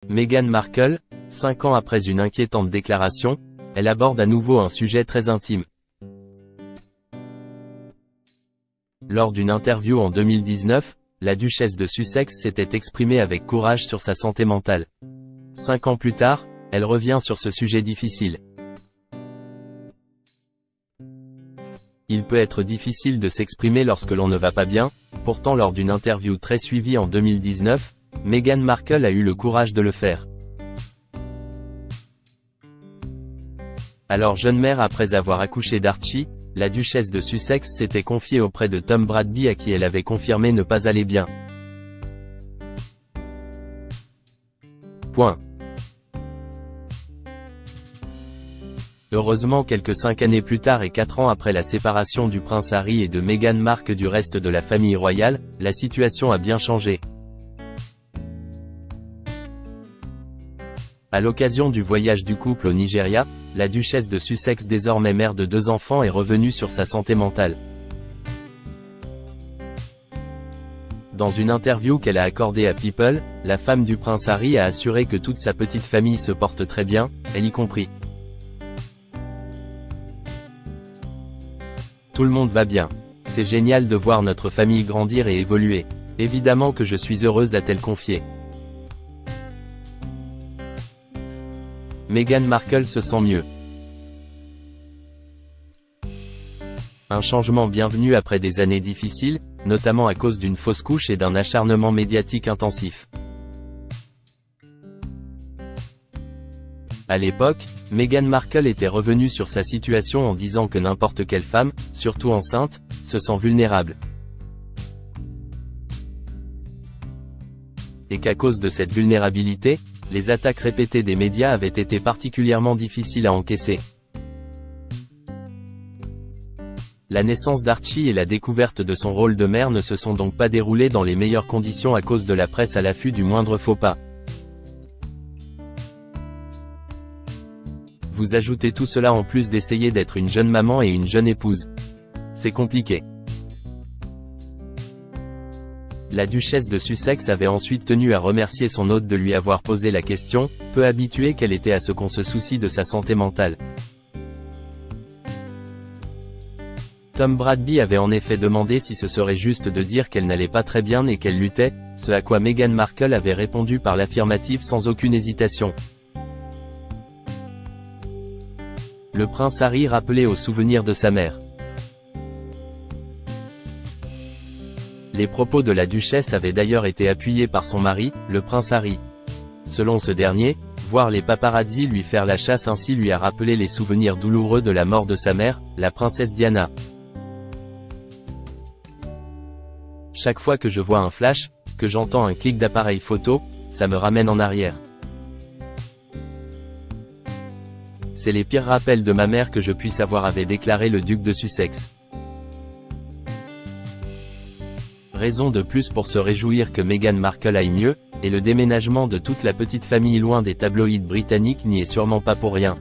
Meghan Markle, 5 ans après une inquiétante déclaration, elle aborde à nouveau un sujet très intime. Lors d'une interview en 2019, la duchesse de Sussex s'était exprimée avec courage sur sa santé mentale. 5 ans plus tard, elle revient sur ce sujet difficile. Il peut être difficile de s'exprimer lorsque l'on ne va pas bien, pourtant lors d'une interview très suivie en 2019, Meghan Markle a eu le courage de le faire. Alors jeune mère après avoir accouché d'Archie, la duchesse de Sussex s'était confiée auprès de Tom Bradby à qui elle avait confirmé ne pas aller bien. Heureusement quelques 5 années plus tard et 4 ans après la séparation du prince Harry et de Meghan Markle du reste de la famille royale, la situation a bien changé. À l'occasion du voyage du couple au Nigeria, la duchesse de Sussex, désormais mère de 2 enfants, est revenue sur sa santé mentale. Dans une interview qu'elle a accordée à People, la femme du prince Harry a assuré que toute sa petite famille se porte très bien, elle y compris. Tout le monde va bien. C'est génial de voir notre famille grandir et évoluer. Évidemment que je suis heureuse, a-t-elle confié. Meghan Markle se sent mieux. Un changement bienvenu après des années difficiles, notamment à cause d'une fausse couche et d'un acharnement médiatique intensif. À l'époque, Meghan Markle était revenue sur sa situation en disant que n'importe quelle femme, surtout enceinte, se sent vulnérable. Et qu'à cause de cette vulnérabilité, les attaques répétées des médias avaient été particulièrement difficiles à encaisser. La naissance d'Archie et la découverte de son rôle de mère ne se sont donc pas déroulées dans les meilleures conditions à cause de la presse à l'affût du moindre faux pas. Vous ajoutez tout cela en plus d'essayer d'être une jeune maman et une jeune épouse. C'est compliqué. La duchesse de Sussex avait ensuite tenu à remercier son hôte de lui avoir posé la question, peu habituée qu'elle était à ce qu'on se soucie de sa santé mentale. Tom Bradby avait en effet demandé si ce serait juste de dire qu'elle n'allait pas très bien et qu'elle luttait, ce à quoi Meghan Markle avait répondu par l'affirmative sans aucune hésitation. Le prince Harry rappelait au souvenir de sa mère. Les propos de la duchesse avaient d'ailleurs été appuyés par son mari, le prince Harry. Selon ce dernier, voir les paparazzi lui faire la chasse ainsi lui a rappelé les souvenirs douloureux de la mort de sa mère, la princesse Diana. Chaque fois que je vois un flash, que j'entends un clic d'appareil photo, ça me ramène en arrière. C'est les pires rappels de ma mère que je puisse avoir, avait déclaré le duc de Sussex. Raison de plus pour se réjouir que Meghan Markle aille mieux, et le déménagement de toute la petite famille loin des tabloïds britanniques n'y est sûrement pas pour rien.